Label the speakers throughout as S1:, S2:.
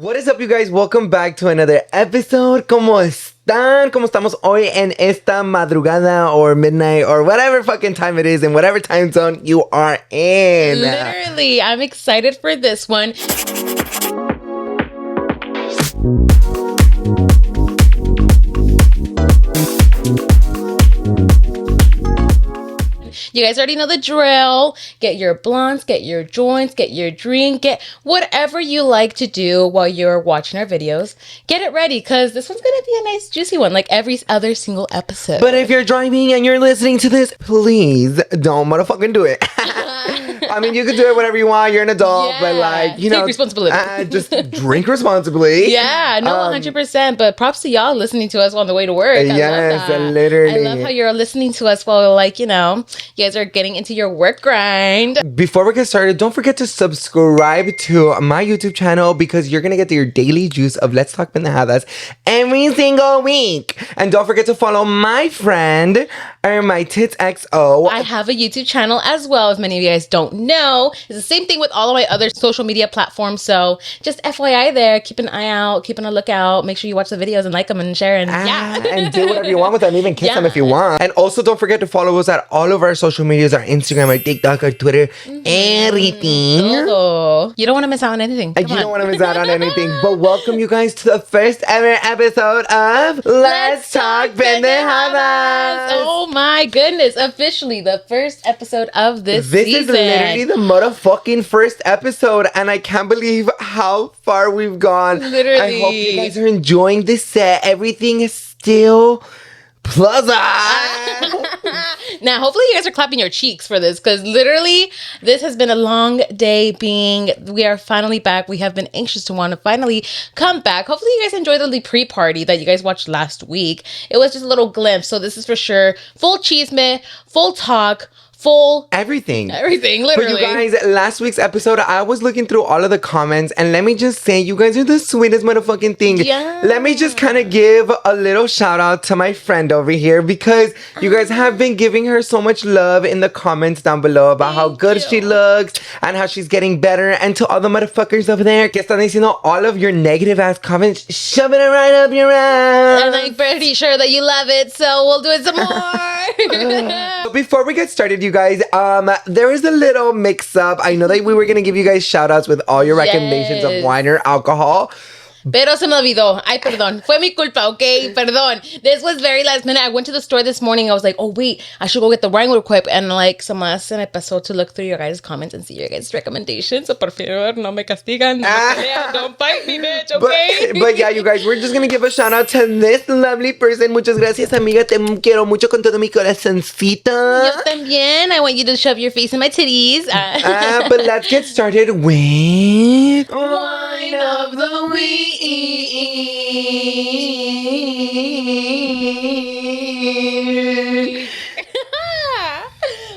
S1: What is up, you guys? Welcome back to another episode. ¿Cómo están? ¿Cómo estamos hoy en esta madrugada or midnight or whatever fucking time it is in whatever time zone you are in?
S2: Literally, I'm excited for this one. You guys already know the drill. Get your blunts, get your joints, get your drink, get whatever you like to do while you're watching our videos. Get it ready, because this one's going to be a nice juicy one, like every other single episode.
S1: But if you're driving and you're listening to this, please don't motherfucking do it. I mean, you can do it whatever you want. You're an adult, but like, you know,
S2: take responsibility.
S1: Just drink responsibly.
S2: Yeah, no, 100%. But props to y'all listening to us on the way to work.
S1: Yes, literally.
S2: I love how you're listening to us while, like, you know, you guys are getting into your work grind.
S1: Before we get started, don't forget to subscribe to my YouTube channel because you're gonna get your daily juice of Let's Talk Pendejadas every single week. And don't forget to follow my friend, my tits XO.
S2: I have a YouTube channel as well, if many of you guys don't know. It's the same thing with all of my other social media platforms. So just FYI there, keep an eye out, keep on a lookout. Make sure you watch the videos and like them and share and
S1: and do whatever you want with them, even kiss them if you want. And also don't forget to follow us at all of our social medias, our Instagram, our TikTok, our Twitter, everything.
S2: Todo. You don't want to miss out on anything.
S1: You don't want to miss out on anything. But welcome you guys to the first ever episode of Let's Talk Pendejadas.
S2: Oh my goodness. Officially the first episode of this season.
S1: This is literally the motherfucking first episode, and I can't believe how far we've gone.
S2: Literally.
S1: I hope you guys are enjoying this set. Everything is still plaza.
S2: Now, hopefully you guys are clapping your cheeks for this, because literally this has been a long day being. We are finally back. We have been anxious to want to finally come back. Hopefully you guys enjoyed the pre-party that you guys watched last week. It was just a little glimpse. So this is for sure full chisme, full talk, full
S1: everything,
S2: literally.
S1: But you guys, last week's episode, I was looking through all of the comments, and let me just say, you guys are the sweetest motherfucking thing.
S2: Yeah.
S1: Let me just kind of give a little shout out to my friend over here, because you guys have been giving her so much love in the comments down below about how good she looks and how she's getting better. And to all the motherfuckers over there que están diciendo all of your negative ass comments, shoving it right up your ass.
S2: And I'm pretty sure that you love it, so we'll do it some more.
S1: But before we get started, you guys, there is a little mix-up. I know that we were going to give you guys shout-outs with all your recommendations of wine or alcohol.
S2: Pero se me olvidó. Ay, perdón. Fue mi culpa, okay? Perdón. This was very last minute. I went to the store this morning. I was like, oh, wait, I should go get the wine real quick. And like, se me pasó to look through your guys' comments and see your guys' recommendations. So, por favor, no me castigan. No me pelean. Don't fight me, bitch, okay?
S1: But yeah, you guys, we're just going to give a shout-out to this lovely person. Muchas gracias, amiga. Te quiero mucho con todo mi corazoncito.
S2: Yo también. I want you to shove your face in my titties.
S1: But let's get started with
S2: Wine of the Week.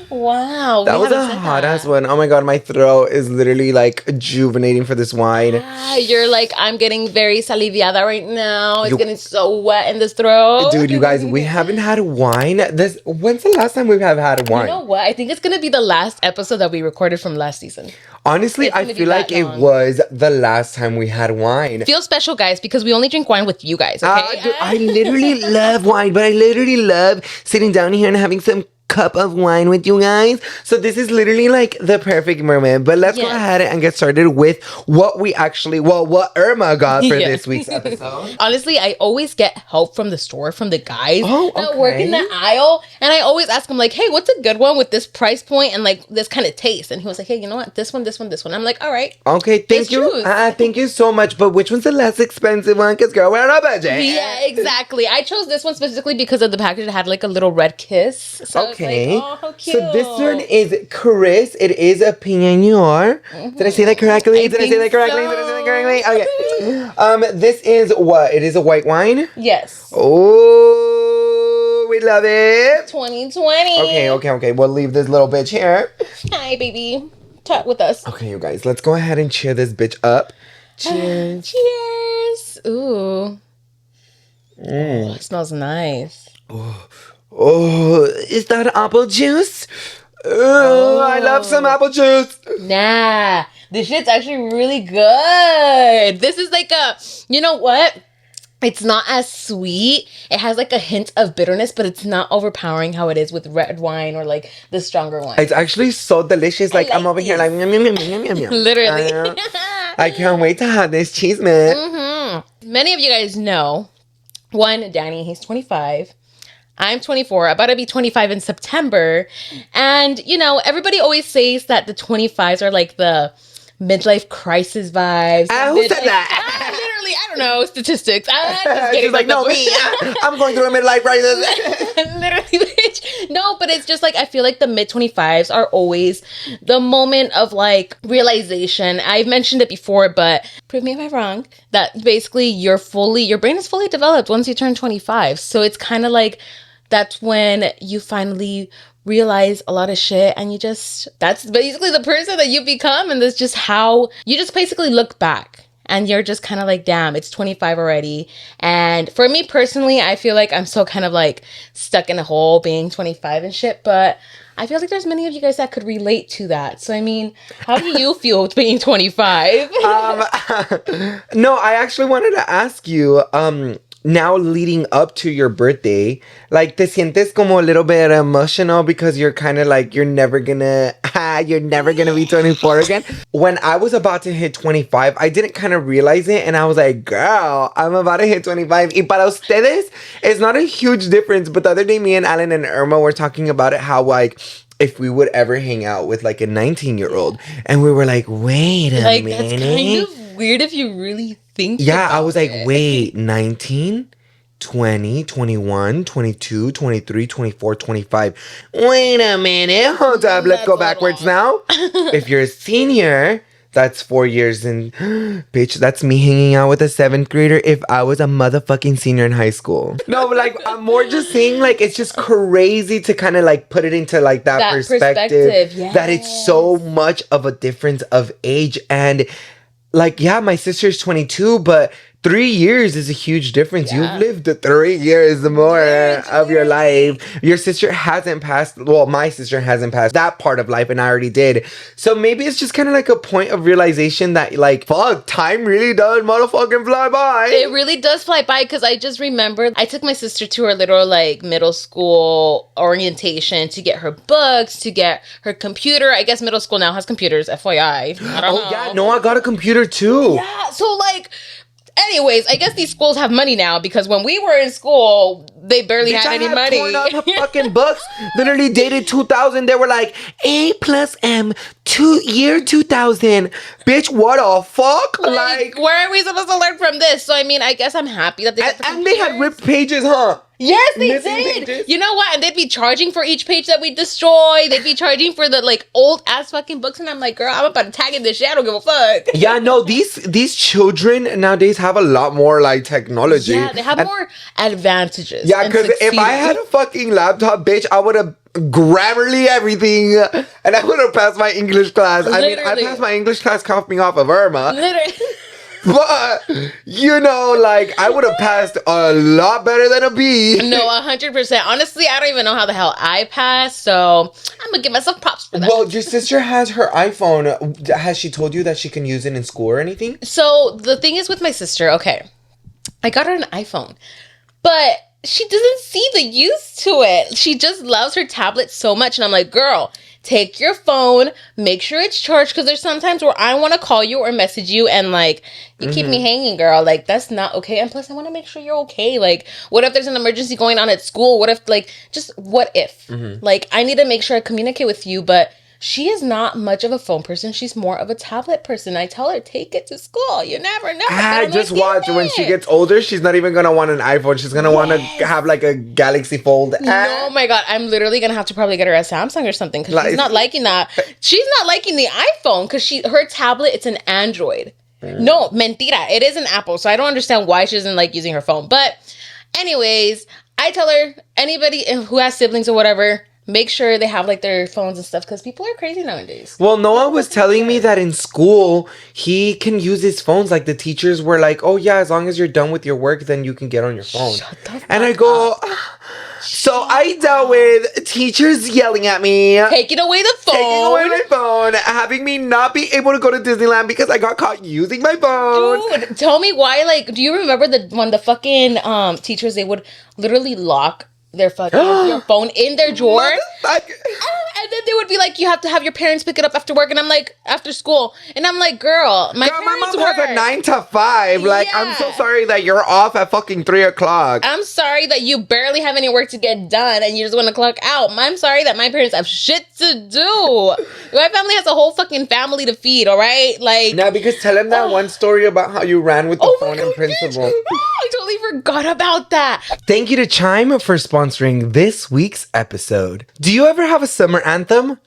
S2: Wow.
S1: That was a hot ass one. Oh my god, my throat is literally like juvenating for this wine.
S2: You're like, I'm getting very saliviada right now. It's getting so wet in this throat.
S1: Dude, you guys, we haven't had wine. When's the last time we have had wine?
S2: You know what? I think it's gonna be the last episode that we recorded from last season.
S1: Honestly, I feel like it was the last time we had wine.
S2: Feel special, guys, because we only drink wine with you guys, okay?
S1: Dude, I literally love wine, but I literally love sitting down here and having some cup of wine with you guys. So this is literally like the perfect moment. But let's go ahead and get started with what Irma got for this week's episode.
S2: Honestly, I always get help from the store, from the guys that work in
S1: okay.
S2: the aisle. And I always ask them like, hey, what's a good one with this price point and like this kind of taste? And he was like, hey, you know what? This one. I'm like, all right.
S1: Okay, thank you. Thank you so much. But which one's the less expensive one? Because girl, we're on a budget.
S2: Yeah, exactly. I chose this one specifically because of the package. It had like a little red kiss. So
S1: okay.
S2: Like, oh, how cute.
S1: So this one is Chris. It is a Pinot Noir. Did I say that correctly? Did I say that correctly? This is what? It is a white wine?
S2: Yes.
S1: Oh, we love it.
S2: 2020.
S1: Okay. We'll leave this little bitch here.
S2: Hi, baby. Talk with us.
S1: Okay, you guys. Let's go ahead and cheer this bitch up. Cheers.
S2: Cheers. Ooh. It smells nice.
S1: Oh, is that apple juice? Ooh, I love some apple juice.
S2: Nah, this shit's actually really good. This is like you know what? It's not as sweet. It has like a hint of bitterness, but it's not overpowering how it is with red wine or like the stronger wine.
S1: It's actually so delicious. Like I'm over here like yum, yum, yum, yum, yum, yum.
S2: Literally.
S1: I can't wait to have this cheese, man.
S2: Mm-hmm. Many of you guys know, one, Danny, he's 25. I'm 24, about to be 25 in September. And, you know, everybody always says that the 25s are like the midlife crisis vibes.
S1: Who said that?
S2: Literally, I don't know, statistics. Just
S1: She's like, no, me. I'm going through a midlife crisis.
S2: Literally, bitch. No, but it's just like, I feel like the mid 25s are always the moment of like realization. I've mentioned it before, but prove me if I'm wrong, that basically your brain is fully developed once you turn 25. So it's kind of like, that's when you finally realize a lot of shit and that's basically the person that you become. And that's just how you just basically look back and you're just kind of like, damn, it's 25 already. And for me personally, I feel like I'm still kind of like stuck in a hole being 25 and shit. But I feel like there's many of you guys that could relate to that. So, I mean, how do you feel being 25?
S1: No, I actually wanted to ask you, now leading up to your birthday, like, te sientes como a little bit emotional because you're kind of like, you're never gonna be 24 again. When I was about to hit 25, I didn't kind of realize it, and I was like, girl, I'm about to hit 25. Y para ustedes, it's not a huge difference, but the other day, me and Alan and Irma were talking about it, how, like, if we would ever hang out with, like, a 19-year-old, and we were like, wait a minute.
S2: That's kind of weird if you really think
S1: yeah, I was like,
S2: it.
S1: wait, 19, 20, 21, 22, 23, 24, 25. Wait a minute. Hold up. Let's go backwards now. If you're a senior, that's 4 years. And bitch, that's me hanging out with a 7th grader if I was a motherfucking senior in high school. No, but like, I'm more just saying, like, it's just crazy to kind of like put it into like that perspective.
S2: Yes.
S1: That it's so much of a difference of age. And like, yeah, my sister's 22, but 3 years is a huge difference. Yeah. You've lived the 3 years more of your life. Your sister hasn't passed. Well, my sister hasn't passed that part of life, and I already did. So maybe it's just kind of like a point of realization that, like, fuck, time really does motherfucking fly by.
S2: It really does fly by, because I just remembered I took my sister to her little, like, middle school orientation to get her books, to get her computer. I guess middle school now has computers, FYI. I don't know.
S1: Yeah, no, I got a computer too.
S2: Yeah, so, like, anyways, I guess these schools have money now, because when we were in school, they barely had any money.
S1: Torn up fucking books, literally dated 2000. They were like A plus M, year 2000. Bitch, what the fuck? Like,
S2: where are we supposed to learn from this? So I mean, I guess I'm happy that they got the
S1: and they had ripped pages, huh?
S2: Yes, they
S1: Missing
S2: did.
S1: pages.
S2: You know what? And they'd be charging for each page that we destroy. They'd be charging for the like old ass fucking books, and I'm like, girl, I'm about to tag in this shit. I don't give a fuck.
S1: Yeah, no, these children nowadays have a lot more like technology.
S2: Yeah, they have more advantages.
S1: Yeah, because if I had a fucking laptop, bitch, I would have Grammarly everything, and I would have passed my English class.
S2: Literally.
S1: I mean, I passed my English class copying off of Irma.
S2: Literally.
S1: But, you know, like, I would have passed a lot better than a B.
S2: No, 100%. Honestly, I don't even know how the hell I passed, so I'm gonna give myself props for that.
S1: Well, your sister has her iPhone. Has she told you that she can use it in school or anything?
S2: So, the thing is with my sister, okay, I got her an iPhone, but she doesn't see the use to it. She just loves her tablet so much, and I'm like, girl, take your phone, make sure it's charged, because there's sometimes where I want to call you or message you, and like, you keep me hanging, girl. Like, that's not okay. And plus, I want to make sure you're okay. Like, what if there's an emergency going on at school? What if, like, just what if? Like, I need to make sure I communicate with you, but she is not much of a phone person. She's more of a tablet person. I tell her, take it to school. You never know.
S1: Just watch. When she gets older, she's not even going to want an iPhone. She's going to want to have like a Galaxy Fold.
S2: Oh my God. I'm literally going to have to probably get her a Samsung or something, because she's not liking that. She's not liking the iPhone because her tablet, it's an Android. No, mentira. It is an Apple. So I don't understand why she doesn't like using her phone. But anyways, I tell her, anybody who has siblings or whatever, make sure they have like their phones and stuff, because people are crazy nowadays.
S1: Well, Noah was telling me that in school he can use his phones. Like, the teachers were like, "Oh yeah, as long as you're done with your work, then you can get on your phone."
S2: Shut the fuck
S1: and I go,
S2: up.
S1: So I dealt with teachers yelling at me,
S2: taking away the phone,
S1: having me not be able to go to Disneyland because I got caught using my phone.
S2: Dude, tell me why. Like, do you remember when the fucking teachers, they would literally lock their fucking your phone in their drawer? And then they would be like, you have to have your parents pick it up after work. And I'm like, after school. And I'm like, girl, my
S1: mom has a 9 to 5. Like, yeah. I'm so sorry that you're off at fucking 3 o'clock.
S2: I'm sorry that you barely have any work to get done and you just want to clock out. I'm sorry that my parents have shit to do. My family has a whole fucking family to feed, all right? Like,
S1: no, because tell him that one story about how you ran with the phone in principal.
S2: I totally forgot about that.
S1: Thank you to Chime for sponsoring this week's episode. Do you ever have a summer anthem?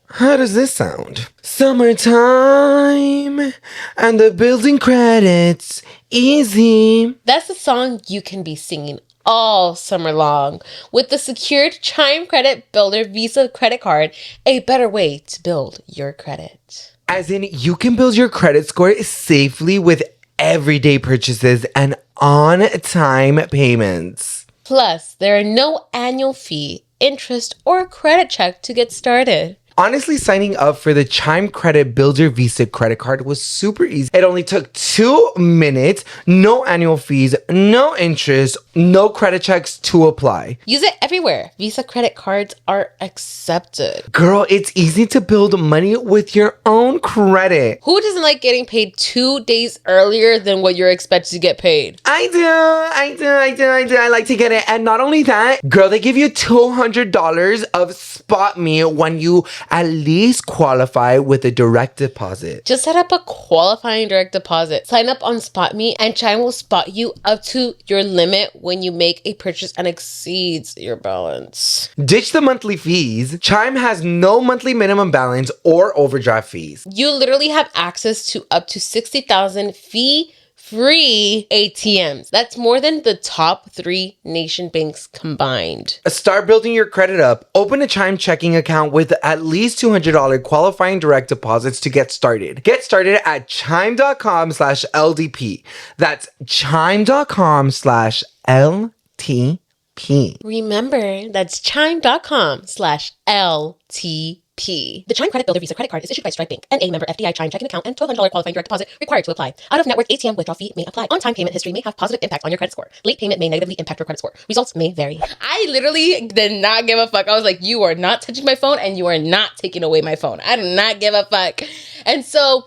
S1: How does this sound? Summertime and the building credits easy.
S2: That's the song you can be singing all summer long with the secured Chime Credit Builder Visa credit card, a better way to build your credit.
S1: As in, you can build your credit score safely with everyday purchases and on-time payments.
S2: Plus, there are no annual fee, interest, or credit check to get started.
S1: Honestly, signing up for the Chime Credit Builder Visa credit card was super easy. It only took 2 minutes, no annual fees, no interest, no credit checks to apply.
S2: Use it everywhere. Visa credit cards are accepted.
S1: Girl, it's easy to build money with your own credit.
S2: Who doesn't like getting paid 2 days earlier than what you're expected to get paid?
S1: I do. I like to get it. And not only that, girl, they give you $200 of SpotMe when you at least qualify with a direct deposit.
S2: Just set up a qualifying direct deposit. Sign up on SpotMe and Chime will spot you up to your limit when you make a purchase and exceeds your balance.
S1: Ditch the monthly fees. Chime has no monthly minimum balance or overdraft fees.
S2: You literally have access to up to 60,000 fee-free ATMs. That's more than the top 3 nation banks combined.
S1: Start building your credit up. Open a Chime checking account with at least $200 qualifying direct deposits to get started. Get started at chime.com/LDP. That's chime.com/LTP.
S2: Remember, that's chime.com/LTP. The Chime Credit Builder Visa credit card is issued by Stripe Bank, and a member FDIC Chime checking account and $1,200 qualifying direct deposit required to apply. Out-of-network ATM withdrawal fee may apply. On-time payment history may have positive impact on your credit score. Late payment may negatively impact your credit score. Results may vary. I literally did not give a fuck. I was like, you are not touching my phone and you are not taking away my phone. I do not give a fuck. And so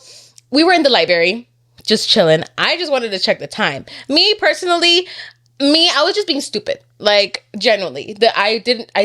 S2: we were in the library, just chilling. I just wanted to check the time. Me personally, I was just being stupid. Like, genuinely. I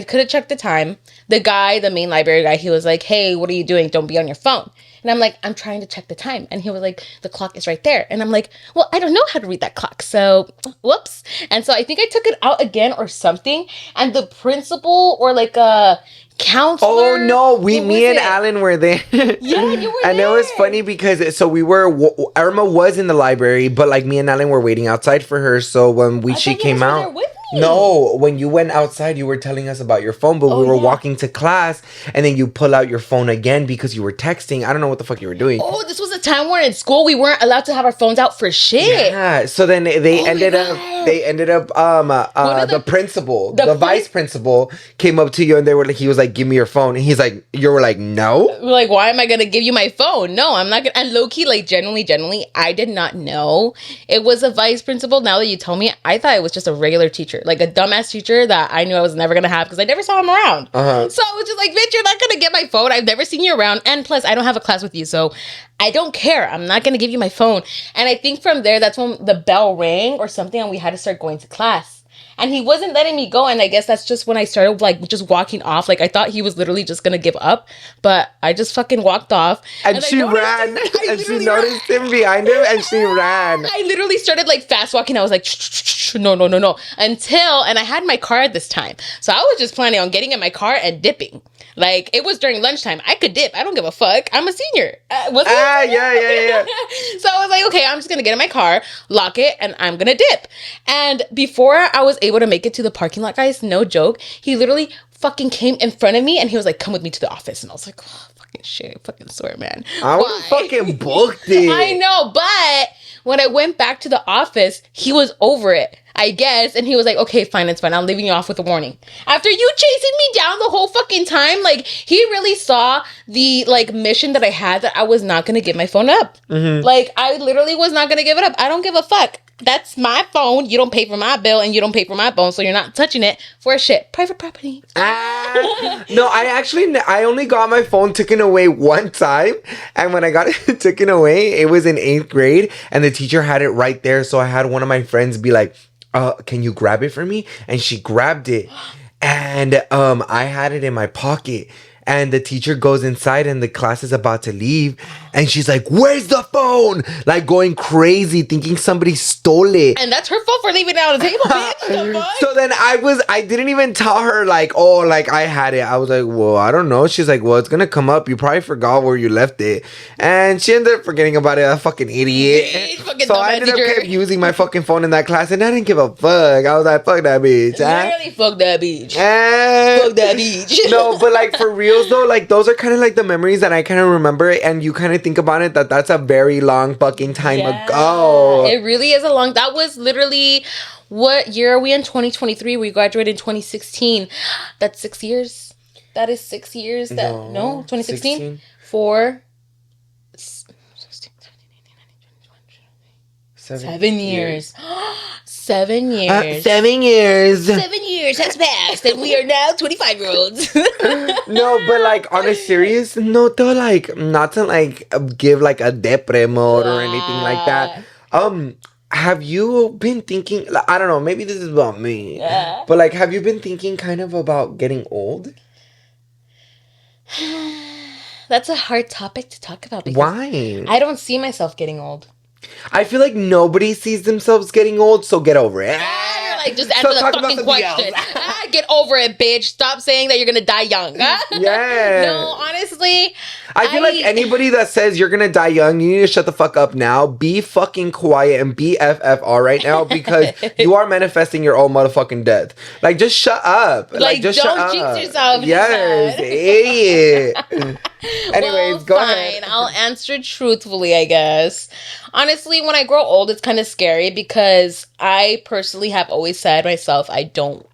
S2: could have checked the time. The main library guy, he was like, hey, what are you doing? Don't be on your phone. And I'm like, I'm trying to check the time. And he was like, the clock is right there. And I'm like, well, I don't know how to read that clock. So, whoops. And so I think I took it out again or something. And the principal or like a counselor.
S1: Oh no, me and Alan were there.
S2: Yeah, you were
S1: and
S2: there.
S1: it was funny because Irma was in the library, but like me and Alan were waiting outside for her. So when she came out. No, when you went outside, you were telling us about your phone, but we were walking to class, and then you pull out your phone again because you were texting. I don't know what the fuck you were doing.
S2: Oh, this was a time where in school we weren't allowed to have our phones out for shit.
S1: Yeah. So then they ended up the principal, the vice principal came up to you and he was like, give me your phone. And he's like, you were like, no.
S2: Like, why am I gonna give you my phone? No, I'm not gonna. And low key, like genuinely, I did not know it was a vice principal. Now that you tell me, I thought it was just a regular teacher. Like a dumbass teacher that I knew I was never going to have because I never saw him around. So I was just like, bitch, you're not going to get my phone. I've never seen you around. And plus, I don't have a class with you. So I don't care. I'm not going to give you my phone. And I think from there, that's when the bell rang or something and we had to start going to class. And he wasn't letting me go. And I guess that's just when I started like just walking off. Like I thought he was literally just going to give up. But I just fucking walked off.
S1: And she ran. And she noticed him behind him and she ran.
S2: I literally started like fast walking. I was like, no. And I had my car at this time. So I was just planning on getting in my car and dipping. Like it was during lunchtime. I could dip. I don't give a fuck. I'm a senior.
S1: Yeah.
S2: So I was like, okay, I'm just going to get in my car, lock it, and I'm going to dip. And before I was able to make it to the parking lot, guys, no joke, he literally fucking came in front of me and he was like, come with me to the office. And I was like, oh, fucking shit, fucking swear, man.
S1: I would fucking booked it.
S2: I know, but when I went back to the office, he was over it, I guess. And he was like, okay, fine, it's fine. I'm leaving you off with a warning. After you chasing me down the whole fucking time, like, he really saw the, like, mission that I had, that I was not going to give my phone up.
S1: Mm-hmm.
S2: Like, I literally was not going to give it up. I don't give a fuck. That's my phone. You don't pay for my bill and you don't pay for my phone, so you're not touching it for shit. Private property.
S1: No, I only got my phone taken away one time, and when I got it taken away, it was in 8th grade, and the teacher had it right there, so I had one of my friends be like, can you grab it for me? And she grabbed it, and I had it in my pocket. And the teacher goes inside and the class is about to leave. And she's like, where's the phone? Like, going crazy, thinking somebody stole it.
S2: And that's her fault for leaving it on the table, bitch.
S1: So then I didn't even tell her, like, oh, like, I had it. I was like, well, I don't know. She's like, well, it's going to come up. You probably forgot where you left it. And she ended up forgetting about it. A fucking idiot. So I ended up kept using my fucking phone in that class. And I didn't give a fuck. I was like, fuck that bitch.
S2: Literally, fuck that bitch. Fuck that bitch.
S1: No, but like, for reals though, like, those are kind of like the memories that I kind of remember. And you kind of think about it, that's a very long fucking time ago.
S2: It really is that was literally, what year are we in? 2023. We graduated in 2016. That's 6 years. That is 6 years. No, 2016. 4 7 years. 7 years.
S1: 7 years.
S2: 7 years has passed, and we are now 25-year-olds.
S1: No, but like, on a serious note though, like, not to like give like a depre mode or anything like that. Have you been thinking, I don't know, maybe this is about me, but like, have you been thinking kind of about getting old?
S2: That's a hard topic to talk about. Because
S1: why?
S2: I don't see myself getting old.
S1: I feel like nobody sees themselves getting old, so get over it.
S2: You're like, just answer the fucking question. Get over it, bitch. Stop saying that you're gonna die young.
S1: Yeah.
S2: No, honestly,
S1: I feel like anybody that says you're gonna die young, you need to shut the fuck up now. Be fucking quiet and be FFR right now, because you are manifesting your own motherfucking death. Like, just shut up. Like just
S2: don't
S1: shut up.
S2: jinx yourself.
S1: Yes, idiot. Anyways, go ahead.
S2: I'll answer truthfully, I guess. Honestly, when I grow old, it's kind of scary, because I personally have always said myself, I don't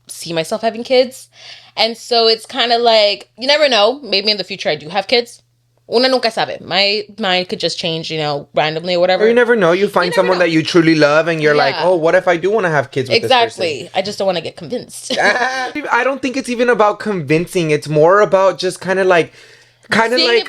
S2: see myself having kids. And so it's kind of like, you never know. Maybe in the future I do have kids. Una nunca sabe. My mind could just change, randomly or whatever.
S1: Or you never know. You find someone that you truly love and you're like, oh, what if I do want to have kids with this person?
S2: I just don't want to get convinced.
S1: I don't think it's even about convincing. It's more about just kind of like, meeting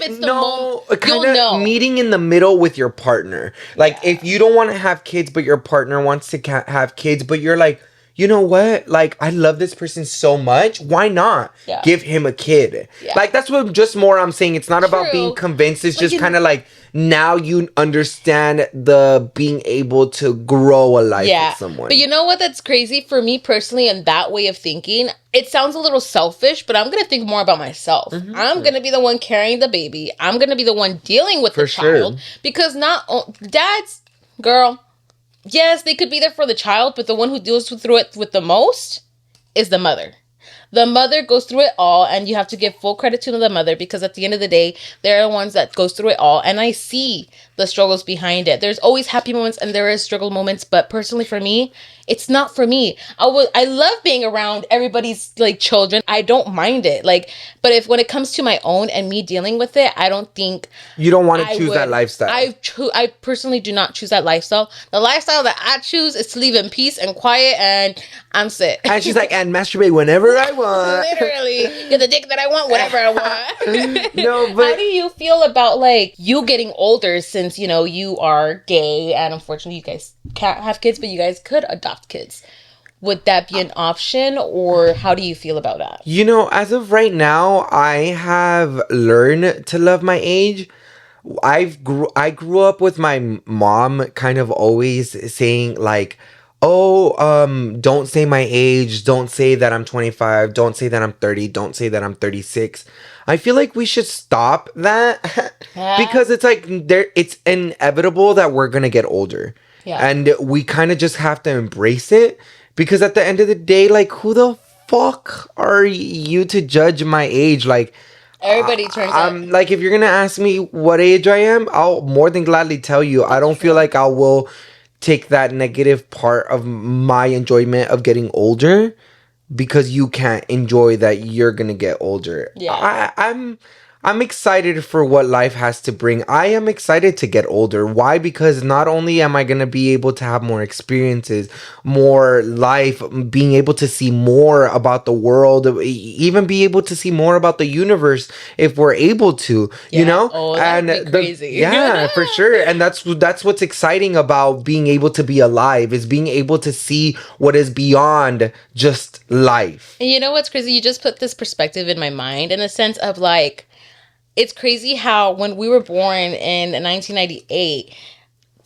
S1: in the middle with your partner. Like, if you don't want to have kids, but your partner wants to have kids, but you're like, you know what? Like, I love this person so much. Why not give him a kid? Yeah. Like, that's what just more I'm saying. It's not about being convinced. It's just kind of like, now you understand the being able to grow a life with someone.
S2: But you know what? That's crazy for me personally, and that way of thinking. It sounds a little selfish, but I'm going to think more about myself. Mm-hmm. I'm going to be the one carrying the baby. I'm going to be the one dealing with the child. Because dads, girl, yes, they could be there for the child, but the one who deals through it with the most is the mother. The mother goes through it all, and you have to give full credit to the mother, because at the end of the day, they're the ones that goes through it all, and I see the struggles behind it. There's always happy moments, and there is struggle moments, but personally for me, it's not for me. I love being around everybody's like children. I don't mind it. But when it comes to my own and me dealing with it, I don't think
S1: you don't want to choose that lifestyle.
S2: I personally do not choose that lifestyle. The lifestyle that I choose is to live in peace and quiet, and I'm set.
S1: And she's like, and masturbate whenever I want.
S2: Literally, get the dick that I want, whatever I want.
S1: No, but
S2: how do you feel about like you getting older, since you are gay, and unfortunately you guys can't have kids, but you guys could adopt kids? Would that be an option, or how do you feel about that?
S1: As of right now, I have learned to love my age. I grew up with my mom kind of always saying like, don't say my age, don't say that I'm 25, don't say that I'm 30, don't say that I'm 36. I feel like we should stop that because it's like it's inevitable that we're gonna get older. Yeah. And we kind of just have to embrace it, because at the end of the day, like, who the fuck are you to judge my age? Like,
S2: Everybody turns
S1: I'm
S2: out.
S1: like, if you're gonna ask me what age I am, I'll more than gladly tell you. I don't feel like I will take that negative part of my enjoyment of getting older because you can't enjoy that you're gonna get older.
S2: Yeah.
S1: I'm excited for what life has to bring. I am excited to get older. Why? Because not only am I gonna be able to have more experiences, more life, being able to see more about the world, even be able to see more about the universe if we're able to, you
S2: Yeah.
S1: know?
S2: Oh,
S1: And
S2: that'd be crazy.
S1: yeah, for sure. And that's what's exciting about being able to be alive, is being able to see what is beyond just life.
S2: And you know what's crazy? You just put this perspective in my mind in the sense of like, it's crazy how when we were born in 1998,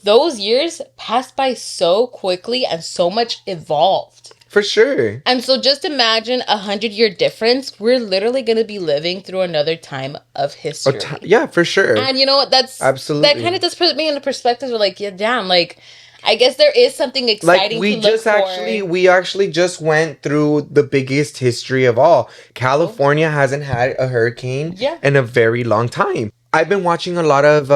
S2: those years passed by so quickly and so much evolved.
S1: For sure.
S2: And so just imagine 100-year difference. We're literally going to be living through another time of history.
S1: Yeah, for sure.
S2: And you know what? That
S1: Absolutely.
S2: kind of just put me in the perspective of like, yeah, damn, like, I guess there is something exciting
S1: we
S2: to look
S1: just
S2: for.
S1: we actually just went through the biggest history of all. California hasn't had a hurricane in a very long time. I've been watching a lot of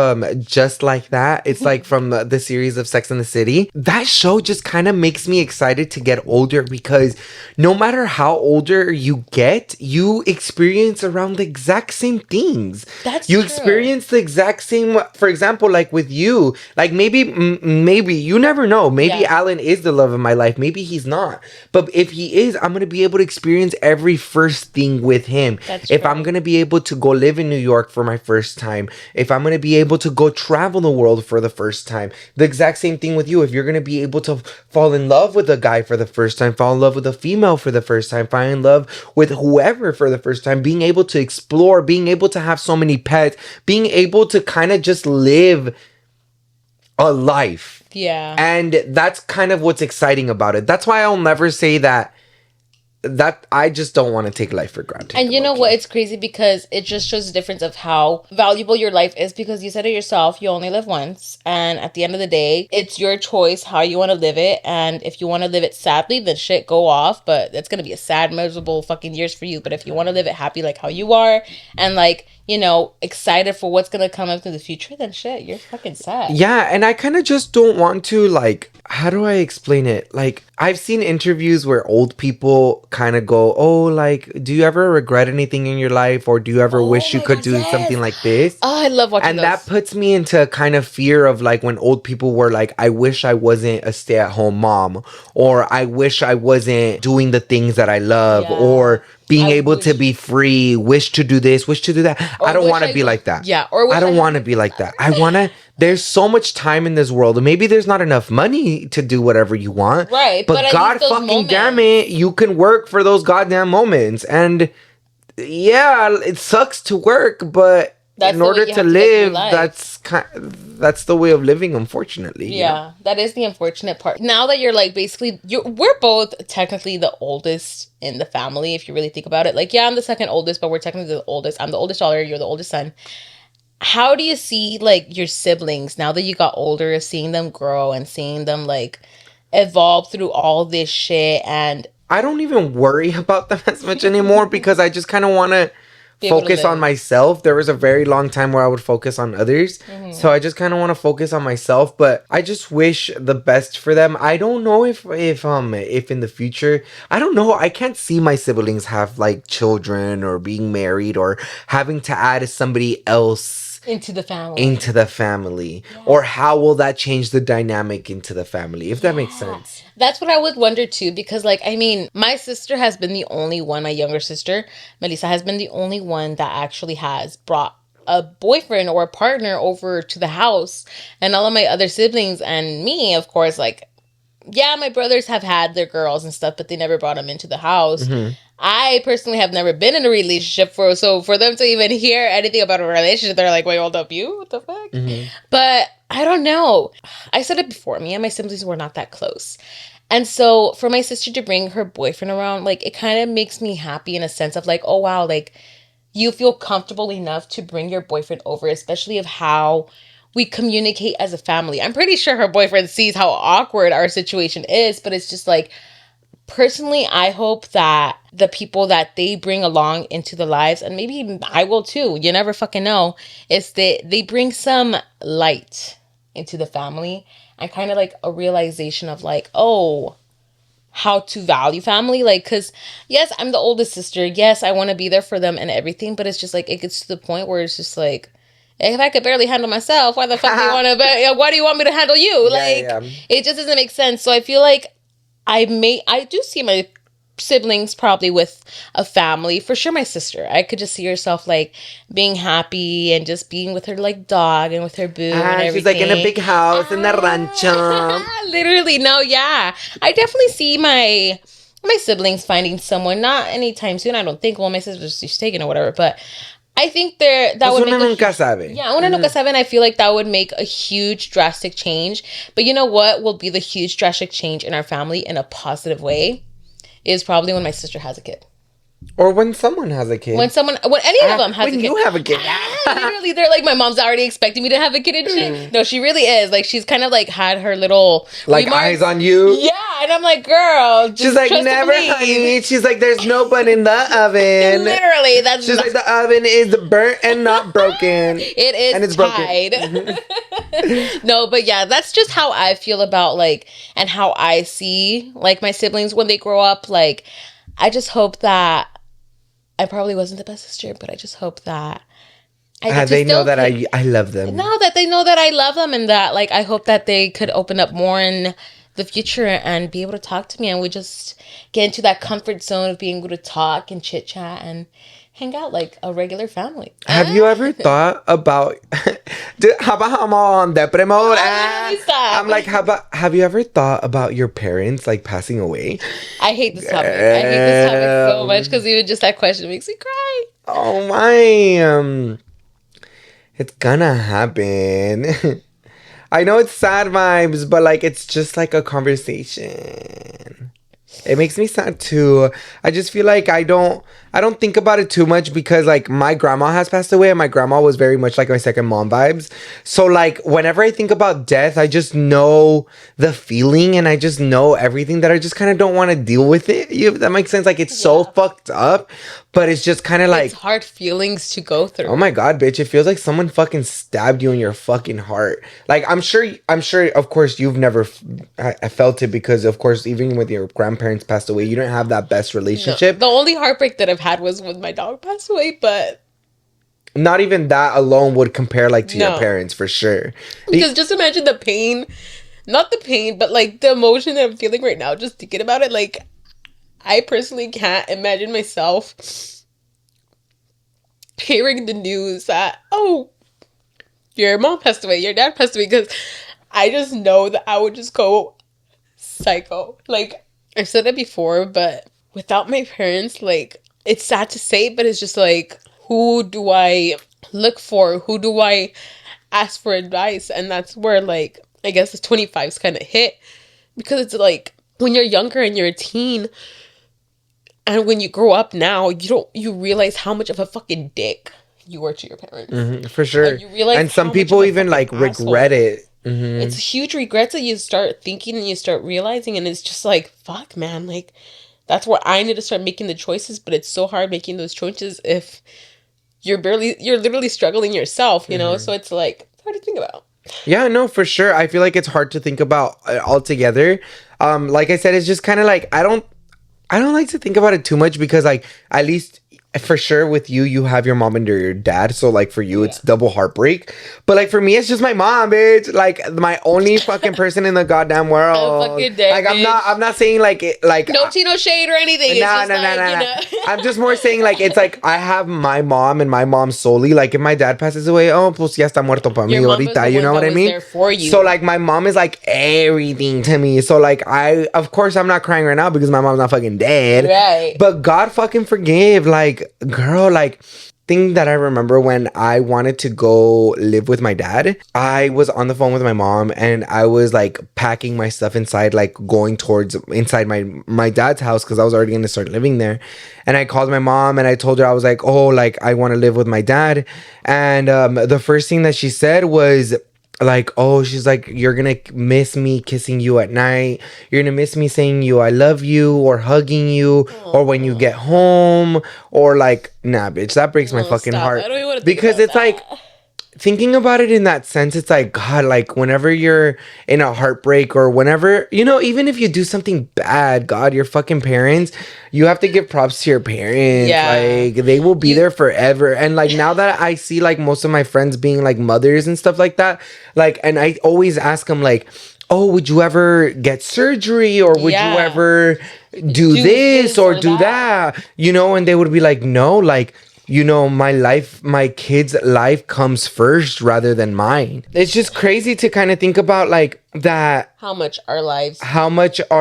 S1: Just Like That. It's like from the series of Sex and the City. That show just kind of makes me excited to get older because no matter how older you get, you experience around the exact same things.
S2: That's
S1: you
S2: true.
S1: experience the exact same. For example, like with you, like maybe you never know. Maybe Alan is the love of my life. Maybe he's not. But if he is, I'm gonna be able to experience every first thing with him.
S2: That's
S1: if
S2: true.
S1: I'm gonna be able to go live in New York for my first time, if I'm going to be able to go travel the world for the first time, the exact same thing with you. If you're going to be able to fall in love with a guy for the first time, fall in love with a female for the first time, fall in love with whoever for the first time, being able to explore, being able to have so many pets, being able to kind of just live a life.
S2: Yeah.
S1: And that's kind of what's exciting about it. That's why I'll never say that I just don't want to take life for granted.
S2: And you know what? It's crazy because it just shows the difference of how valuable your life is, because you said it yourself, you only live once. And at the end of the day, it's your choice how you want to live it. And if you want to live it sadly, then shit, go off. But it's going to be a sad, miserable fucking years for you. But if you want to live it happy like how you are and like, you know, excited for what's going to come up in the future, then shit, you're fucking sad.
S1: Yeah, and I kind of just don't want to, like, how do I explain it? Like, I've seen interviews where old people kind of go, oh, like, do you ever regret anything in your life? Or do you ever wish you could do something like this?
S2: Oh, I love watching those.
S1: And that puts me into kind of fear of, like, when old people were like, I wish I wasn't a stay-at-home mom. Or I wish I wasn't doing the things that I love. Or being able to be free, wish to do this, wish to do that. I don't want to be like that.
S2: Yeah. Or
S1: I don't want to be like that. I want to, there's so much time in this world. Maybe there's not enough money to do whatever you want.
S2: Right.
S1: But God fucking damn it, you can work for those goddamn moments. And yeah, it sucks to work, but in order to live, that's the way of living, unfortunately.
S2: Yeah, that is the unfortunate part. Now that you're like, basically, we're both technically the oldest in the family, if you really think about it. Like, yeah, I'm the second oldest, but we're technically the oldest. I'm the oldest daughter, you're the oldest son. How do you see, like, your siblings, now that you got older, seeing them grow and seeing them, like, evolve through all this shit? And
S1: I don't even worry about them as much anymore because I just kind of want to focus on myself. There was a very long time where I would focus on others. So I just kind of want to focus on myself, but I just wish the best for them. I don't know if in the future, I don't know. I can't see my siblings have like children or being married or having to add somebody else
S2: into the family.
S1: Yeah. Or how will that change the dynamic into the family, if that makes sense?
S2: That's what I would wonder too, because like, I mean, my sister has been the only one, my younger sister Melissa has been the only one that actually has brought a boyfriend or a partner over to the house. And all of my other siblings and me, of course, like, yeah, my brothers have had their girls and stuff, but they never brought them into the house. I personally have never been in a relationship, so for them to even hear anything about a relationship, they're like, wait, hold up, you? What the fuck? But I don't know. I said it before, me and my siblings were not that close. And so for my sister to bring her boyfriend around, like, it kind of makes me happy in a sense of like, oh, wow, like, you feel comfortable enough to bring your boyfriend over, especially of how we communicate as a family. I'm pretty sure her boyfriend sees how awkward our situation is, but it's just like, personally, I hope that the people that they bring along into the lives, and maybe I will too, you never fucking know, is that they bring some light into the family and kind of like a realization of like, oh, how to value family. Like, because yes, I'm the oldest sister. Yes, I want to be there for them and everything, but it's just like, it gets to the point where it's just like, if I could barely handle myself, why the fuck do you want to, why do you want me to handle you? It just doesn't make sense. So I feel like I do see my siblings probably with a family. For sure, my sister. I could just see herself like being happy and just being with her like dog and with her boo and everything.
S1: She's like in a big house in the rancho.
S2: Literally, no, yeah. I definitely see my siblings finding someone, not anytime soon, I don't think. Well, my sister's she's taken or whatever, but I think that would make
S1: nunca sabe.
S2: Yeah, uno nunca sabe, and I feel like that would make a huge drastic change. But you know what will be the huge drastic change in our family in a positive way is probably when my sister has a kid.
S1: Or when someone has a kid.
S2: When any of them has a kid.
S1: When you have a kid.
S2: Literally, they're like, my mom's already expecting me to have a kid and shit. No, she really is. Like, she's kind of like had her little...
S1: like remarks. Eyes on you?
S2: Yeah, and I'm like, girl,
S1: she's like, never, honey. She's like, there's no bun in the oven.
S2: Literally, that's...
S1: She's like, the oven is burnt and not broken.
S2: It is and it's tied. Broken. No, but yeah, that's just how I feel about, like, and how I see, like, my siblings when they grow up. Like, I just hope that I probably wasn't the best sister, but I just hope that
S1: they know that I love them.
S2: No, that they know that I love them, and that like I hope that they could open up more in the future and be able to talk to me, and we just get into that comfort zone of being able to talk and chit chat and hang out like a regular family.
S1: Have you ever thought about I'm on depre mode? I'm like, have you ever thought about your parents like passing away?
S2: I hate this topic. I hate this topic so much because even just that question makes me cry.
S1: Oh my, it's gonna happen. I know it's sad vibes, but like it's just like a conversation. It makes me sad too. I just feel like I don't think about it too much because like my grandma has passed away and my grandma was very much like my second mom vibes. So like whenever I think about death, I just know the feeling and I just know everything that I just kind of don't want to deal with it. If that makes sense. Like it's so fucked up, but it's just kind of like
S2: it's hard feelings to go through.
S1: Oh my God, bitch. It feels like someone fucking stabbed you in your fucking heart. Like I'm sure of course you've never felt it because of course even with your grandparents passed away, you don't have that best relationship.
S2: No, the only heartbreak that I've had was when my dog passed away, but
S1: not even that alone would compare like to your parents for sure.
S2: Because just imagine the pain, not the pain, but like the emotion that I'm feeling right now just thinking about it. Like I personally can't imagine myself hearing the news that, oh, your mom passed away, your dad passed away, because I just know that I would just go psycho. Like I've said it before, but without my parents, like, it's sad to say, but it's just like, who do I look for? Who do I ask for advice? And that's where, like, I guess the 25s kind of hit. Because it's like, when you're younger and you're a teen, and when you grow up now, you realize how much of a fucking dick you were to your parents.
S1: Mm-hmm, for sure. And some people even, like, regret it. Mm-hmm.
S2: It's huge regrets that you start thinking and you start realizing, and it's just like, fuck, man, like that's where I need to start making the choices. But it's so hard making those choices if you're literally struggling yourself, you know. So it's like it's hard to think about.
S1: Yeah, no, for sure. I feel like it's hard to think about altogether. Like I said, it's just kind of like I don't like to think about it too much because like at least for sure with you have your mom and your dad, so like for you it's double heartbreak, but like for me it's just my mom, bitch. Like my only fucking person in the goddamn world.
S2: Fucking dead,
S1: like
S2: bitch.
S1: I'm not saying like it like
S2: no tea, no shade or anything.
S1: Nah. I'm just more saying like it's like I have my mom and my mom solely. Like if my dad passes away, oh pues ya está muerto para mí ahorita, you know what I mean?
S2: There for you.
S1: So like my mom is like everything to me. So like of course I'm not crying right now because my mom's not fucking dead.
S2: Right.
S1: But God fucking forgive. Like girl, like thing that I remember when I wanted to go live with my dad, I was on the phone with my mom and I was like packing my stuff inside, like going towards inside my dad's house because I was already going to start living there. And I called my mom and I told her, I was like, oh, like I want to live with my dad. And the first thing that she said was, like, oh, she's like, you're gonna miss me kissing you at night. You're gonna miss me saying you I love you or hugging you or when you get home or like, nah, bitch, that breaks my fucking
S2: stop.
S1: heart.
S2: I don't even wanna think
S1: Because
S2: about
S1: it's like, thinking about it in that sense, it's like, God, like whenever you're in a heartbreak or whenever, you know, even if you do something bad, God, your fucking parents, you have to give props to your parents.
S2: Yeah.
S1: Like they will be there forever. And like now that I see like most of my friends being like mothers and stuff like that, like, and I always ask them like, oh, would you ever get surgery or would you ever do this or do that? You know, and they would be like, no, like, you know, my kid's life comes first rather than mine. It's just crazy to kind of think about like that.
S2: how much our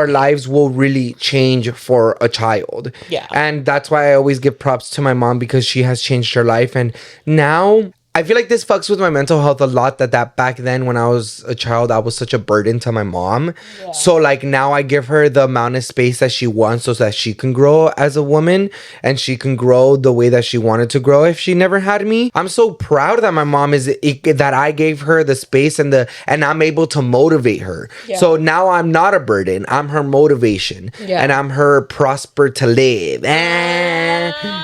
S2: lives
S1: will really change for a child.
S2: Yeah.
S1: And that's why I always give props to my mom because she has changed her life. And now I feel like this fucks with my mental health a lot that back then when I was a child, I was such a burden to my mom. Yeah. So like now I give her the amount of space that she wants so that she can grow as a woman and she can grow the way that she wanted to grow if she never had me. I'm so proud that my mom that I gave her the space and I'm able to motivate her. Yeah. So now I'm not a burden. I'm her motivation. Yeah. And I'm her prosper to live.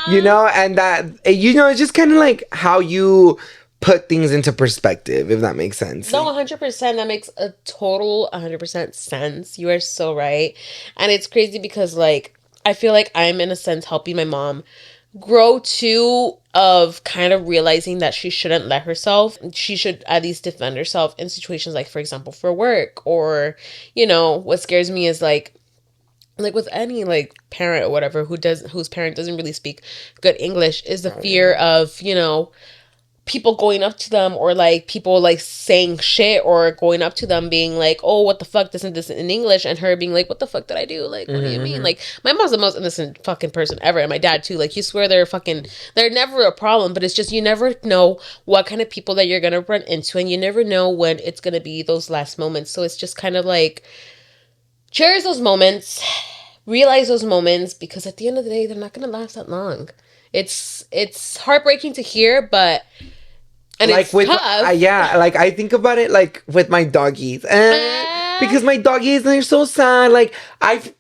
S1: You know, and that, you know, it's just kind of like how you put things into perspective, if that makes sense.
S2: No, 100%. That makes a total 100% sense. You are so right. And it's crazy because, like, I feel like I'm, in a sense, helping my mom grow too, of kind of realizing that she shouldn't let herself. She should at least defend herself in situations like, for example, for work or, you know, what scares me is like with any like parent or whatever whose parent doesn't really speak good English is the fear of, you know, people going up to them or like people like saying shit or going up to them being like, oh, what the fuck, isn't this in English? And her being like, what the fuck did I do? Like, what do you mean? Like, my mom's the most innocent fucking person ever. And my dad too. Like, you swear they're never a problem, but it's just, you never know what kind of people that you're going to run into and you never know when it's going to be those last moments. So it's just kind of like, cherish those moments, realize those moments, because at the end of the day, they're not going to last that long. It's heartbreaking to hear, but and like it's with tough.
S1: Like I think about it like with my doggies, because my doggies, they're so sad. Like I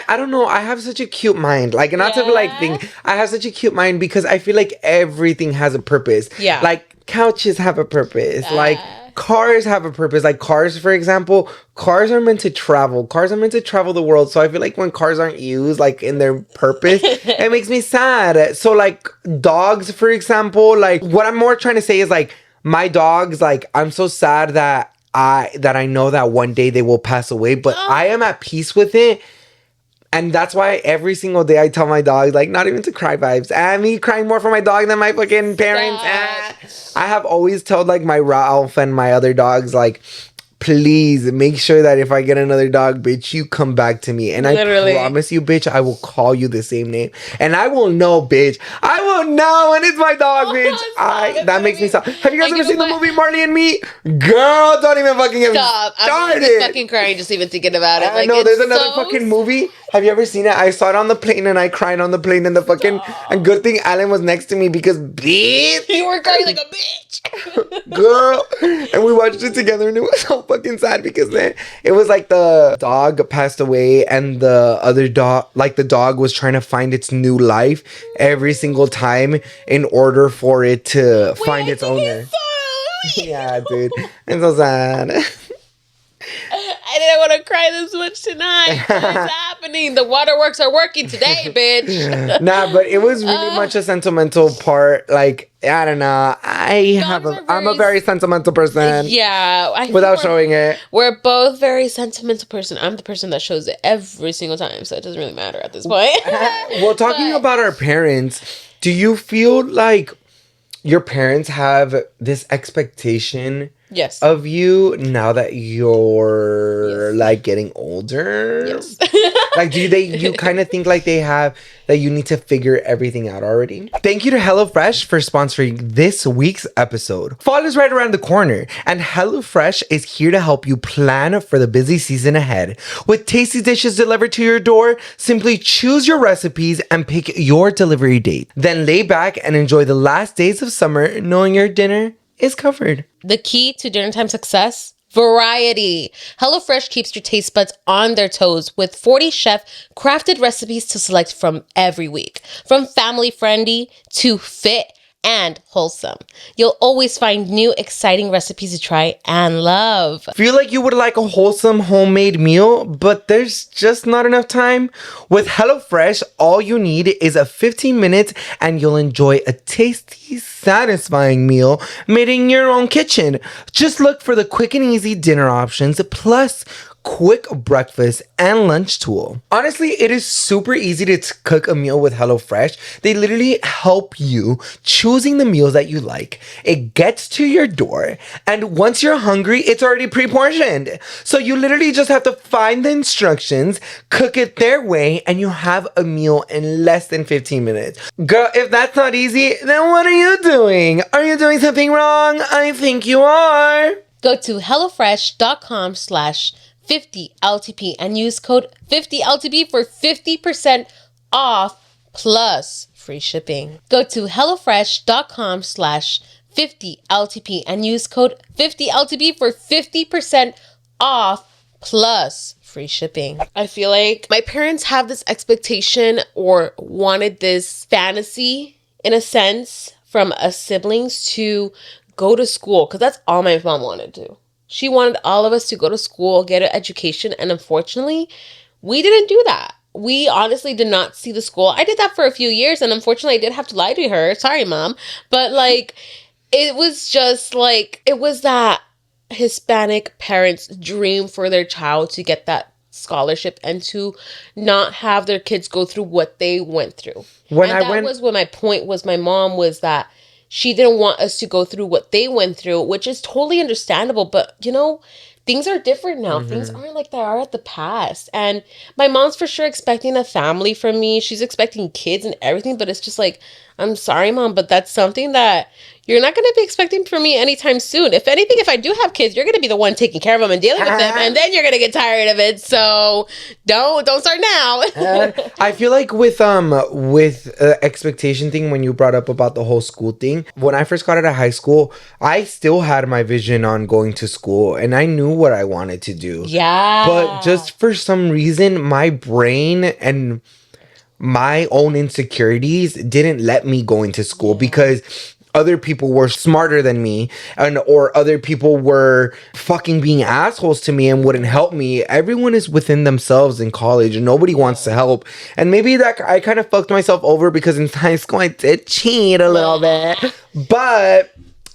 S1: don't know, I have such a cute mind. Like not to like think, I have such a cute mind because I feel like everything has a purpose. Yeah, like couches have a purpose. Like cars have a purpose. Like cars, for example, cars are meant to travel. Cars are meant to travel the world. So I feel like when cars aren't used like in their purpose, it makes me sad. So like dogs, for example, like what I'm more trying to say is like my dogs, like I'm so sad that I know that one day they will pass away, but I am at peace with it. And that's why every single day I tell my dog, like, not even to cry vibes. Me crying more for my dog than my fucking parents. I have always told, like, my Ralph and my other dogs, like, please make sure that if I get another dog, bitch, you come back to me. And literally. I promise you, bitch, I will call you the same name. And I will know, bitch. I will know when it's my dog, bitch. That makes me stop. Have you guys ever seen the movie Marley and Me? Girl, don't even fucking get me started.
S2: I'm fucking crying just even thinking about it.
S1: I know, there's another fucking movie. Have you ever seen it? I saw it on the plane and I cried on the plane in the fucking... And good thing Alan was next to me because, bitch.
S2: You were crying like a bitch.
S1: Girl. And we watched it together and it was so fucking sad because then it was like the dog passed away and the other dog, like the dog was trying to find its new life every single time in order for it to find its owner. Yeah, dude. It's so sad.
S2: I didn't want to cry this much tonight. What's happening? The waterworks are working today, bitch.
S1: Nah, but it was really much a sentimental part. Like, I don't know. I'm a very sentimental person.
S2: Yeah.
S1: Without showing it.
S2: We're both very sentimental person. I'm the person that shows it every single time, so it doesn't really matter at this point.
S1: Well, talking about our parents, do you feel like your parents have this expectation of you now that you're like getting older?
S2: Yes.
S1: Like you kind of think like they have that you need to figure everything out already? Thank you to HelloFresh for sponsoring this week's episode. Fall is right around the corner and HelloFresh is here to help you plan for the busy season ahead. With tasty dishes delivered to your door, simply choose your recipes and pick your delivery date. Then lay back and enjoy the last days of summer knowing your dinner is covered.
S2: The key to dinner time success? Variety. HelloFresh keeps your taste buds on their toes with 40 chef crafted recipes to select from every week. From family friendly to fit and wholesome. You'll always find new exciting recipes to try and love.
S1: Feel like you would like a wholesome homemade meal, but there's just not enough time? With HelloFresh, all you need is a 15 minutes and you'll enjoy a tasty, satisfying meal made in your own kitchen. Just look for the quick and easy dinner options plus quick breakfast and lunch tool. Honestly, it is super easy to cook a meal with HelloFresh. They literally help you choosing the meals that you like. It gets to your door, and once you're hungry, it's already pre-portioned. So you literally just have to find the instructions, cook it their way, and you have a meal in less than 15 minutes. Girl, if that's not easy, then what are you doing? Are you doing something wrong? I think you are.
S2: Go to HelloFresh.com/50LTP and use code 50LTP for 50% off plus free shipping. Go to HelloFresh.com/50LTP and use code 50LTP for 50% off plus free shipping. I feel like my parents have this expectation or wanted this fantasy in a sense from us siblings to go to school, because that's all my mom wanted to do. She wanted all of us to go to school, get an education, and unfortunately, we didn't do that. We honestly did not see the school. I did that for a few years, and unfortunately, I did have to lie to her. Sorry, Mom. But, like, it was just, like, it was that Hispanic parent's dream for their child to get that scholarship and to not have their kids go through what they went through. That was what my point was. My mom was that she didn't want us to go through what they went through, which is totally understandable. But, you know, things are different now. Mm-hmm. Things aren't like they are at the past. And my mom's for sure expecting a family from me. She's expecting kids and everything. But it's just like, I'm sorry, Mom, but that's something that you're not going to be expecting from me anytime soon. If anything, if I do have kids, you're going to be the one taking care of them and dealing with them. And then you're going to get tired of it. So don't start now.
S1: I feel like with expectation thing, when you brought up about the whole school thing, when I first got out of high school, I still had my vision on going to school and I knew what I wanted to do.
S2: Yeah.
S1: But just for some reason, my brain and my own insecurities didn't let me go into school because other people were smarter than me or other people were fucking being assholes to me and wouldn't help me. Everyone is within themselves in college and nobody wants to help. And maybe that I kind of fucked myself over because in high school I did cheat a little bit. But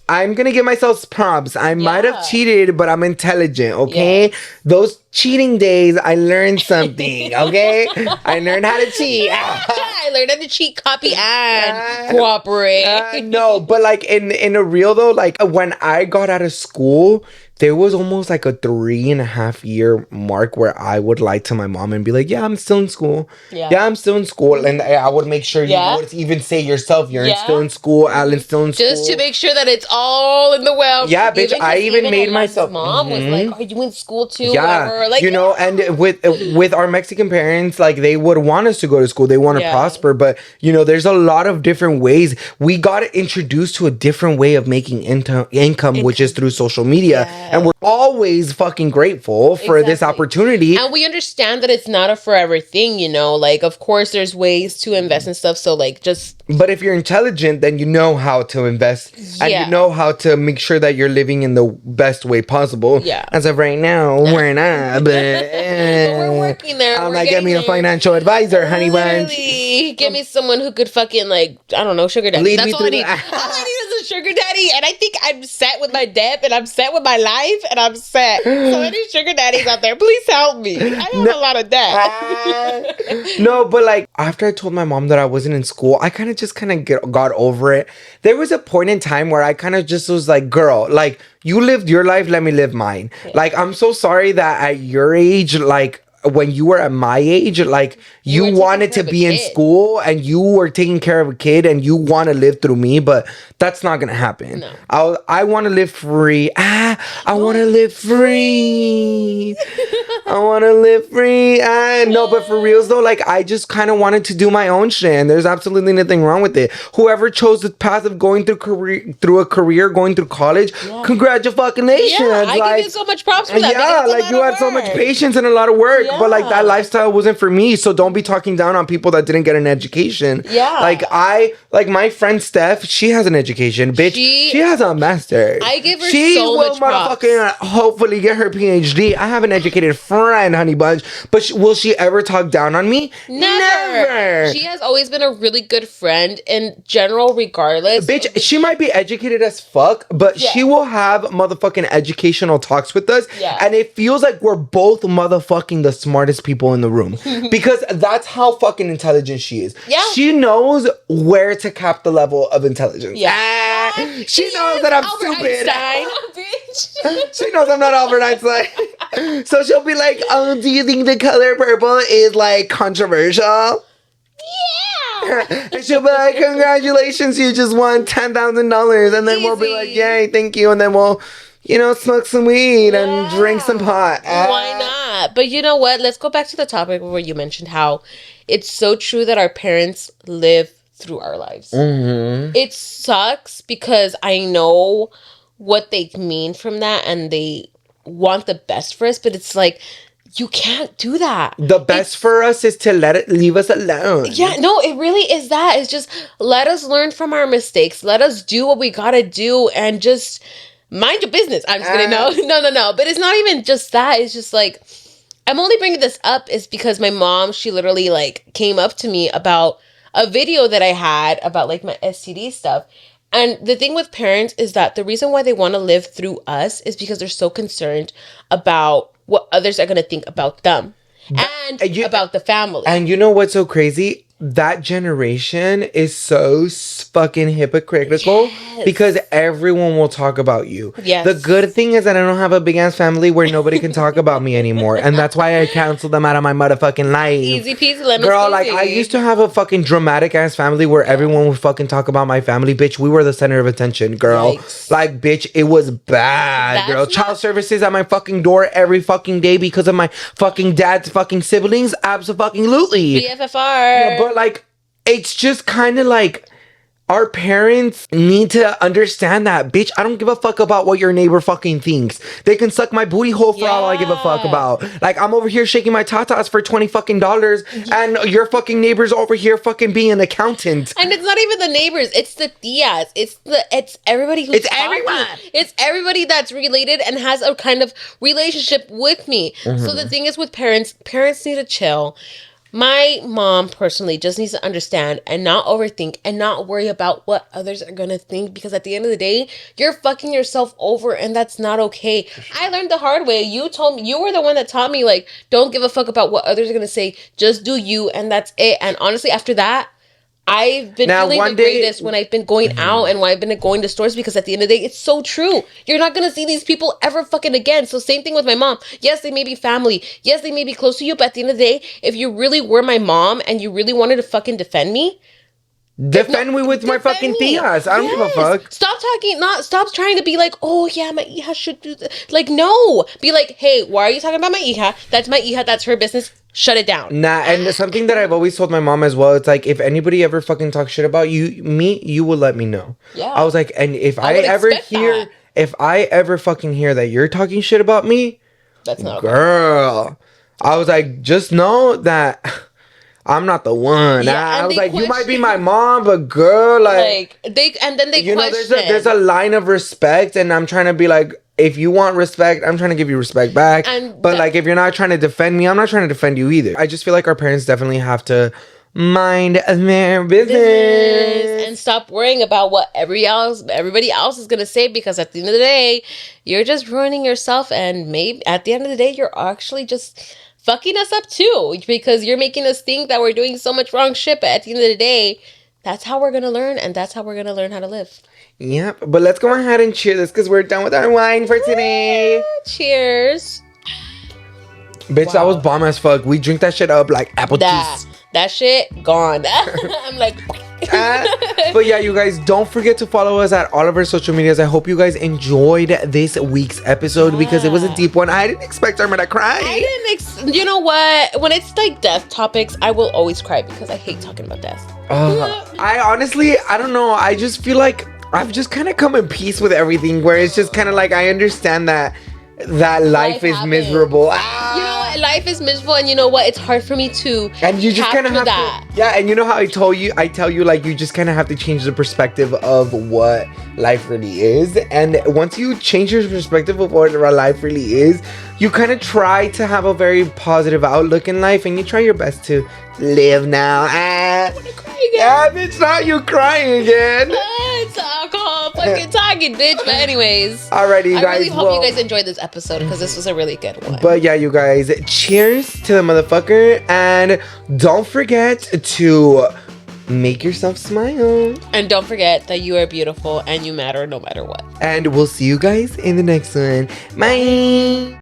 S1: I'm going to give myself props. I might have cheated, but I'm intelligent, okay? Yeah. Those cheating days, I learned something, okay? I learned how to cheat.
S2: I learned how to cheat, copy, and cooperate.
S1: No, but like in a real though, like when I got out of school, there was almost like a 3.5 year mark where I would lie to my mom and be like, yeah, I'm still in school. Yeah, I'm still in school. And I would make sure you would even say yourself, you're still in school, Alan's still in school.
S2: Just to make sure that it's all in the well.
S1: Yeah, bitch, I even made myself.
S2: Mom was like, are you in school too?
S1: Yeah.
S2: Whatever. Like,
S1: you know, and with our Mexican parents, like they would want us to go to school. They want to prosper. But, you know, there's a lot of different ways. We got introduced to a different way of making income, which is through social media. And we're always fucking grateful for this opportunity.
S2: And we understand that it's not a forever thing, you know? Like, of course, there's ways to invest in stuff. So, like, just...
S1: But if you're intelligent, then you know how to invest. And you know how to make sure that you're living in the best way possible. Yeah. As of right now, we're not. But
S2: we're working there.
S1: I'm like, get me a financial advisor, honey bunch.
S2: Get me someone who could fucking, like, I don't know, sugar daddy. That's all I need. All I need is a sugar daddy. And I think I'm set with my debt and I'm set with my life and I'm set. So any sugar daddies out there, please help me. I have a lot of debt.
S1: No, but like after I told my mom that I wasn't in school, I kind of got over it. There was a point in time where I kind of just was like, girl, like you lived your life, let me live mine. Yeah. Like, I'm so sorry that at your age, like when you were at my age, like you
S2: were taking
S1: wanted
S2: care
S1: to
S2: of a
S1: be in
S2: kid.
S1: school and you were taking care of a kid and you want to live through me, but that's not gonna happen.
S2: No.
S1: I want to live free. I want to live free. I want to live free. No, but for reals though, like I just kind of wanted to do my own shit, and there's absolutely nothing wrong with it. Whoever chose the path of going through a career, going through college, congratulations!
S2: Yeah, I
S1: like,
S2: give you so much props for that.
S1: yeah, like you had so much patience and a lot of work, but like that lifestyle wasn't for me. So don't be talking down on people that didn't get an education.
S2: Yeah,
S1: like my friend Steph, she has an education, bitch. She has a master's.
S2: I give her
S1: she
S2: so
S1: will
S2: much props.
S1: motherfucking hopefully get her PhD. I have an educated friend, honey bunch, but will she ever talk down on me? Never.
S2: She has always been a really good friend in general, regardless.
S1: Bitch, she might be educated as fuck, but she will have motherfucking educational talks with us.
S2: Yeah.
S1: And it feels like we're both motherfucking the smartest people in the room. Because that's how fucking intelligent she is.
S2: Yeah.
S1: She knows where to cap the level of intelligence.
S2: Yeah.
S1: She knows that I'm
S2: Albert
S1: stupid.
S2: Einstein, bitch.
S1: She knows I'm not Albert Einstein. So she'll be like, oh, do you think the color purple is like controversial?
S2: Yeah.
S1: And she'll be like, congratulations, you just won $10,000. And then we'll be like, yay, thank you. And then we'll, smoke some weed and drink some pot.
S2: Why not? But you know what? Let's go back to the topic where you mentioned how it's so true that our parents live through our lives.
S1: Mm-hmm.
S2: It sucks because I know what they mean from that and they want the best for us, but it's like, you can't do that.
S1: The best for us is to leave us alone.
S2: Yeah, no, it really is that. It's just let us learn from our mistakes. Let us do what we gotta do and just mind your business. I'm just kidding. No. But it's not even just that. It's just like, I'm only bringing this up is because my mom, she literally like came up to me about a video that I had about like my STD stuff. And the thing with parents is that the reason why they want to live through us is because they're so concerned about what others are going to think about them and about the family.
S1: And you know what's so crazy? That generation is so fucking hypocritical because everyone will talk about you.
S2: Yes.
S1: The good thing is that I don't have a big ass family where nobody can talk about me anymore. And that's why I canceled them out of my motherfucking life.
S2: Easy peasy, lemon
S1: Girl,
S2: squeezy.
S1: like I used to have a fucking dramatic ass family where everyone would fucking talk about my family. Bitch, we were the center of attention, girl.
S2: Yikes.
S1: Like, bitch, it was bad, girl. Child services at my fucking door every fucking day because of my fucking dad's fucking siblings. Absolutely.
S2: BFFR.
S1: But like, it's just kind of like our parents need to understand that, bitch. I don't give a fuck about what your neighbor fucking thinks. They can suck my booty hole for all I give a fuck about. Like, I'm over here shaking my tatas for $20 fucking and your fucking neighbor's over here fucking being an accountant.
S2: And it's not even the neighbors, it's the tias. It's everybody who's
S1: It's everyone.
S2: It's everybody that's related and has a kind of relationship with me. Mm-hmm. So the thing is with parents need to chill. My mom personally just needs to understand and not overthink and not worry about what others are going to think, because at the end of the day, you're fucking yourself over and that's not okay. Sure. I learned the hard way. You told me, you were the one that taught me, like, don't give a fuck about what others are going to say. Just do you and that's it. And honestly, after that, I've been feeling the greatest when I've been going out and when I've been going to stores, because at the end of the day, it's so true. You're not going to see these people ever fucking again. So same thing with my mom. Yes, they may be family. Yes, they may be close to you. But at the end of the day, if you really were my mom and you really wanted to fucking defend me,
S1: defend me with my fucking tias. I don't give a fuck.
S2: Stop trying to be like, oh yeah, my hija should do that. Like, no. Be like, hey, why are you talking about my hija? That's my hija. That's her business. Shut it down.
S1: Nah, and something that I've always told my mom as well, it's like, if anybody ever fucking talks shit about you will let me know.
S2: Yeah.
S1: I was like, and if I ever fucking hear that you're talking shit about me,
S2: that's not
S1: girl. Okay. I was like, just know that I'm not the one. Yeah, I was like, you might be my mom, but girl, like
S2: they question.
S1: Know, there's a line of respect, and I'm trying to be like, if you want respect, I'm trying to give you respect back. But like, if you're not trying to defend me, I'm not trying to defend you either. I just feel like our parents definitely have to mind their business
S2: and stop worrying about what everybody else is gonna say, because at the end of the day, you're just ruining yourself, and maybe at the end of the day, you're actually just fucking us up too, because you're making us think that we're doing so much wrong shit. But at the end of the day, that's how we're gonna learn, and that's how we're gonna learn how to live.
S1: Yep, but let's go ahead and cheer this because we're done with our wine for today.
S2: Cheers.
S1: Bitch, that was bomb as fuck. We drink that shit up like apple juice.
S2: That shit gone. I'm like.
S1: But yeah, you guys, don't forget to follow us at all of our social medias. I hope you guys enjoyed this week's episode because it was a deep one. I didn't expect Irma to cry.
S2: You know what? When it's like death topics, I will always cry because I hate talking about death.
S1: I honestly, I don't know. I just feel like I've just kind of come in peace with everything, where it's just kind of like I understand that life is
S2: happens.
S1: miserable.
S2: You know what? Life is miserable, and you know what? It's hard for me to.
S1: And you just kind of have
S2: that.
S1: to, yeah. And you know how I tell you, like, you just kind of have to change the perspective of what life really is. And once you change your perspective of what life really is, you kind of try to have a very positive outlook in life, and you try your best to live now.
S2: I want to cry again.
S1: Yeah, bitch, not you crying again.
S2: It's alcohol, fucking talking, bitch. But anyways,
S1: alrighty, guys.
S2: I really hope you guys enjoyed this episode because this was a really good one.
S1: But yeah, you guys, cheers to the motherfucker, and don't forget to make yourself smile.
S2: And don't forget that you are beautiful and you matter no matter what.
S1: And we'll see you guys in the next one. Bye.